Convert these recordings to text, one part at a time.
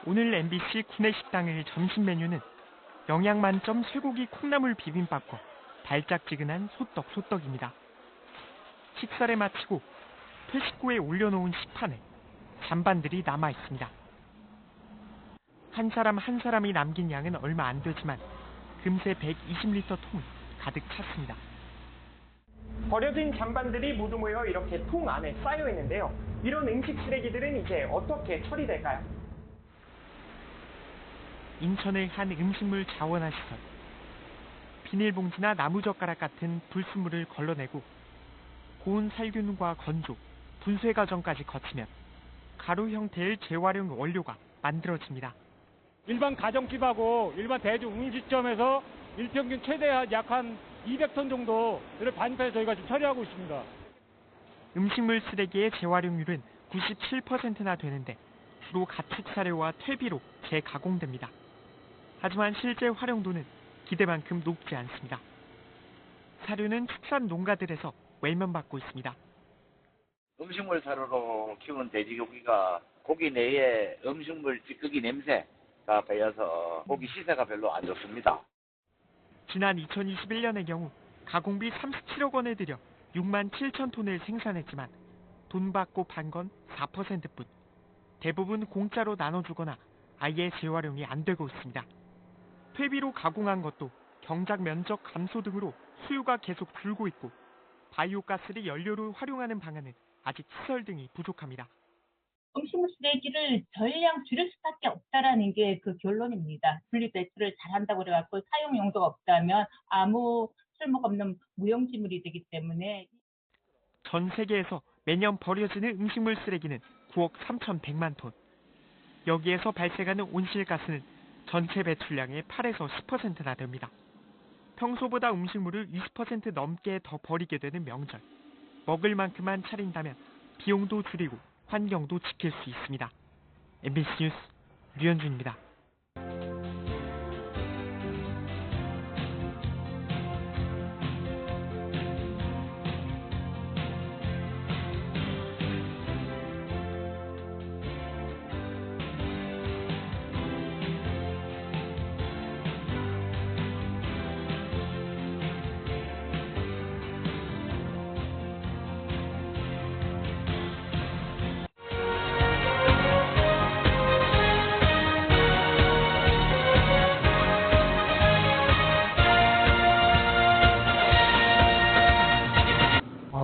오늘 MBC 구내식당의 점심 메뉴는 영양 만점 쇠고기 콩나물 비빔밥과 달짝지근한 소떡입니다. 식사를 마치고 퇴식구에 올려놓은 식판에 잔반들이 남아 있습니다. 한 사람이 남긴 양은 얼마 안 되지만 금세 120리터 통이 가득 찼습니다. 버려진 잔반들이 모두 모여 이렇게 통 안에 쌓여 있는데요. 이런 음식 쓰레기들은 이제 어떻게 처리될까요? 인천의 한 음식물 자원화 시설. 비닐봉지나 나무젓가락 같은 불순물을 걸러내고 고온 살균과 건조, 분쇄 과정까지 거치면 가루 형태의 재활용 원료가 만들어집니다. 일반 가정집하고 일반 대중 음식점에서 일평균 최대 약 한 200톤 정도를 반입해서 저희가 지금 처리하고 있습니다. 음식물 쓰레기의 재활용률은 97%나 되는데 주로 가축 사료와 퇴비로 재가공됩니다. 하지만 실제 활용도는 기대만큼 높지 않습니다. 사료는 축산 농가들에서 외면받고 있습니다. 음식물 사료로 키우는 돼지고기가 고기 내에 음식물 찌꺼기 냄새가 배어서 고기 시세가 별로 안 좋습니다. 지난 2021년의 경우 가공비 37억 원을 들여 6만 7천 톤을 생산했지만 돈 받고 판 건 4%뿐. 대부분 공짜로 나눠주거나 아예 재활용이 안 되고 있습니다. 퇴비로 가공한 것도 경작 면적 감소 등으로 수요가 계속 줄고 있고 바이오가스를 연료로 활용하는 방안은 아직 시설 등이 부족합니다. 음식물 쓰레기를 전량 줄일 수밖에 없다라는 게 그 결론입니다. 분리 배출을 잘한다고 그래갖고 사용 용도가 없다면 아무 쓸모가 없는 무용지물이 되기 때문에. 전 세계에서 매년 버려지는 음식물 쓰레기는 9억 3,100만 톤. 여기에서 발생하는 온실가스는 전체 배출량의 8에서 10%나 됩니다. 평소보다 음식물을 20% 넘게 더 버리게 되는 명절. 먹을 만큼만 차린다면 비용도 줄이고 환경도 지킬 수 있습니다. MBC 뉴스 류현준입니다.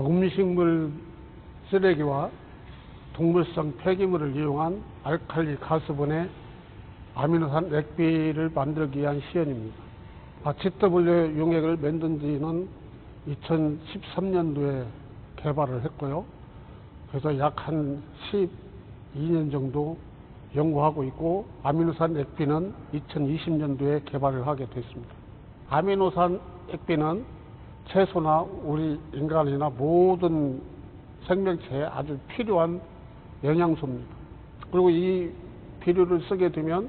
음식물 쓰레기와 동물성 폐기물을 이용한 알칼리 가스본의 아미노산 액비를 만들기 위한 시연입니다. GW 용액을 만든 지는 2013년도에 개발을 했고요. 그래서 약 한 12년 정도 연구하고 있고 아미노산 액비는 2020년도에 개발을 하게 됐습니다. 아미노산 액비는 채소나 우리 인간이나 모든 생명체에 아주 필요한 영양소입니다. 그리고 이 비료를 쓰게 되면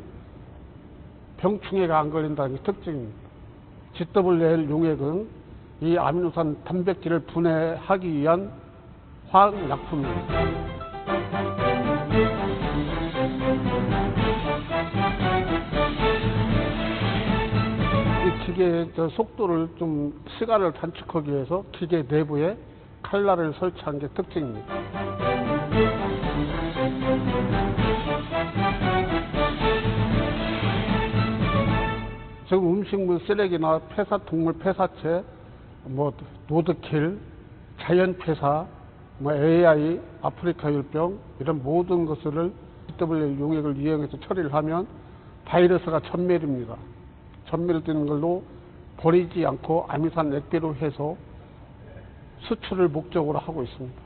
병충해가 안 걸린다는 게 특징입니다. GWL 용액은 이 아미노산 단백질을 분해하기 위한 화학약품입니다. 기계의 속도를 좀 시간을 단축하기 위해서 기계 내부에 칼날을 설치한 게 특징입니다. 지금 음식물 쓰레기나 폐사, 동물 폐사체, 로드킬, 자연 폐사, AI, 아프리카 율병 이런 모든 것을 GWL 용액을 이용해서 처리를 하면 바이러스가 전멸입니다. 전멸되는 걸로 버리지 않고 아미노산 액비로 해서 수출을 목적으로 하고 있습니다.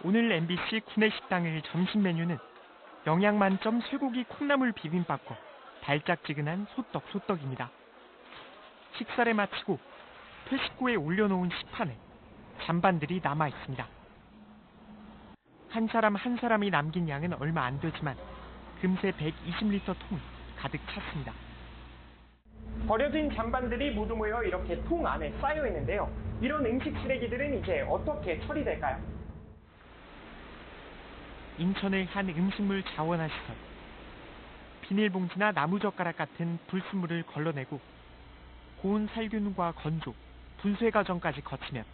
오늘 MBC 구내식당의 점심 메뉴는 영양 만점 쇠고기 콩나물 비빔밥과 달짝지근한 소떡입니다. 식사를 마치고 퇴식구에 올려놓은 식판에 잔반들이 남아 있습니다. 한 사람 한 사람이 남긴 양은 얼마 안 되지만 금세 120리터 통이 가득 찼습니다. 버려진 잔반들이 모두 모여 이렇게 통 안에 쌓여 있는데요. 이런 음식 쓰레기들은 이제 어떻게 처리될까요? 인천의 한 음식물 자원화 시설. 비닐봉지나 나무젓가락 같은 불순물을 걸러내고 고온 살균과 건조, 분쇄 과정까지 거치면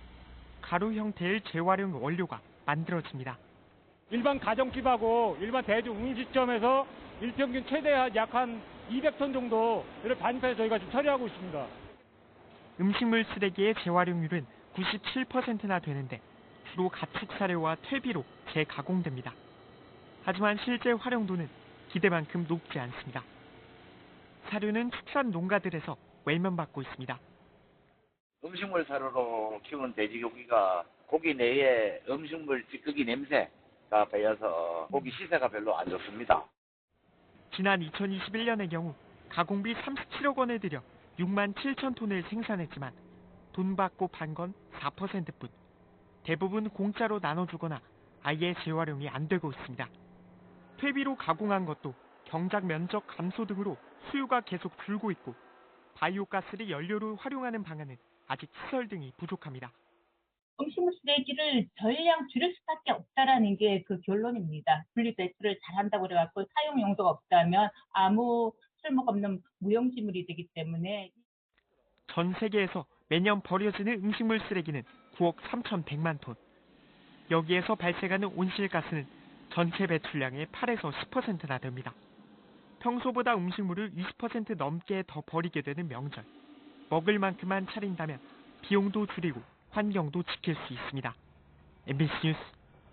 가루 형태의 재활용 원료가 만들어집니다. 일반 가정집하고 일반 대중 음식점에서 일평균 최대 약 한 200톤 정도를 반입해서 저희가 지금 처리하고 있습니다. 음식물 쓰레기의 재활용률은 97%나 되는데 주로 가축 사료와 퇴비로 재가공됩니다. 하지만 실제 활용도는 기대만큼 높지 않습니다. 사료는 축산 농가들에서 외면받고 있습니다. 음식물 사료로 키운 돼지고기가 고기 내에 음식물 찌꺼기 냄새가 배어서 고기 시세가 별로 안 좋습니다. 지난 2021년의 경우 가공비 37억 원을 들여 6만 7천 톤을 생산했지만 돈 받고 판 건 4%뿐. 대부분 공짜로 나눠주거나 아예 재활용이 안 되고 있습니다. 퇴비로 가공한 것도 경작 면적 감소 등으로 수요가 계속 줄고 있고 바이오가스를 연료로 활용하는 방안은 아직 시설 등이 부족합니다. 음식물 쓰레기를 전량 줄일 수밖에 없다라는 게 그 결론입니다. 분리 배출을 잘한다고 그래갖고 사용 용도가 없다면 아무 쓸모가 없는 무용지물이 되기 때문에 전 세계에서 매년 버려지는 음식물 쓰레기는 9억 3,100만 톤. 여기에서 발생하는 온실가스는 전체 배출량의 8에서 10%나 됩니다. 평소보다 음식물을 20% 넘게 더 버리게 되는 명절. 먹을 만큼만 차린다면 비용도 줄이고 환경도 지킬 수 있습니다. MBC 뉴스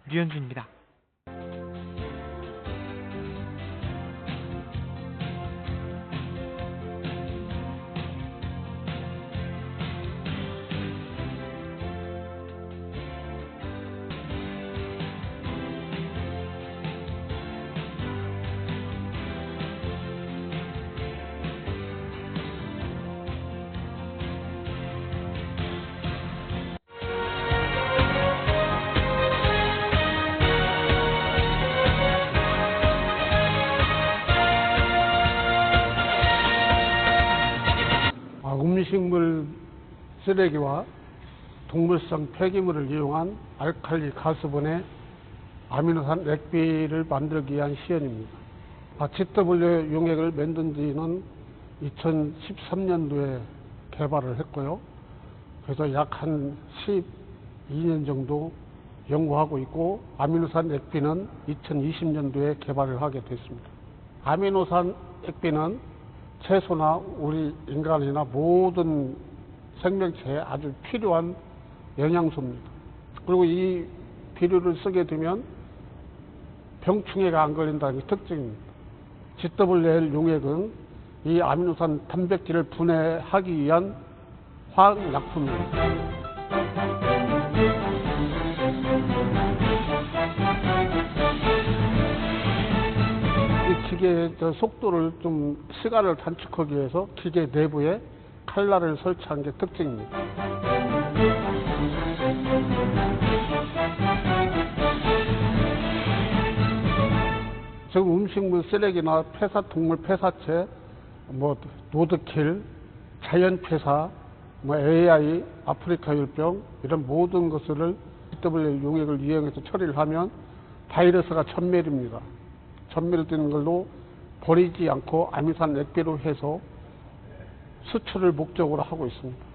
류현준입니다. 음식물 쓰레기와 동물성 폐기물을 이용한 알칼리 가스본의 아미노산 액비를 만들기 위한 시연입니다. GW 용액을 만든 지는 2013년도에 개발을 했고요. 그래서 약 한 12년 정도 연구하고 있고 아미노산 액비는 2020년도에 개발을 하게 됐습니다. 아미노산 액비는 채소나 우리 인간이나 모든 생명체에 아주 필요한 영양소입니다. 그리고 이 비료를 쓰게 되면 병충해가 안 걸린다는 게 특징입니다. GWL 용액은 이 아미노산 단백질을 분해하기 위한 화학약품입니다. 기계의 속도를 좀 시간을 단축하기 위해서 기계 내부에 칼날을 설치한 게 특징입니다. 지금 음식물 쓰레기나 폐사, 동물 폐사체, 로드킬, 자연 폐사, AI, 아프리카 율병 이런 모든 것을 GWL 용액을 이용해서 처리를 하면 바이러스가 전멸입니다. 전멸되는 걸로 버리지 않고 아미노산 액비로 해서 수출을 목적으로 하고 있습니다.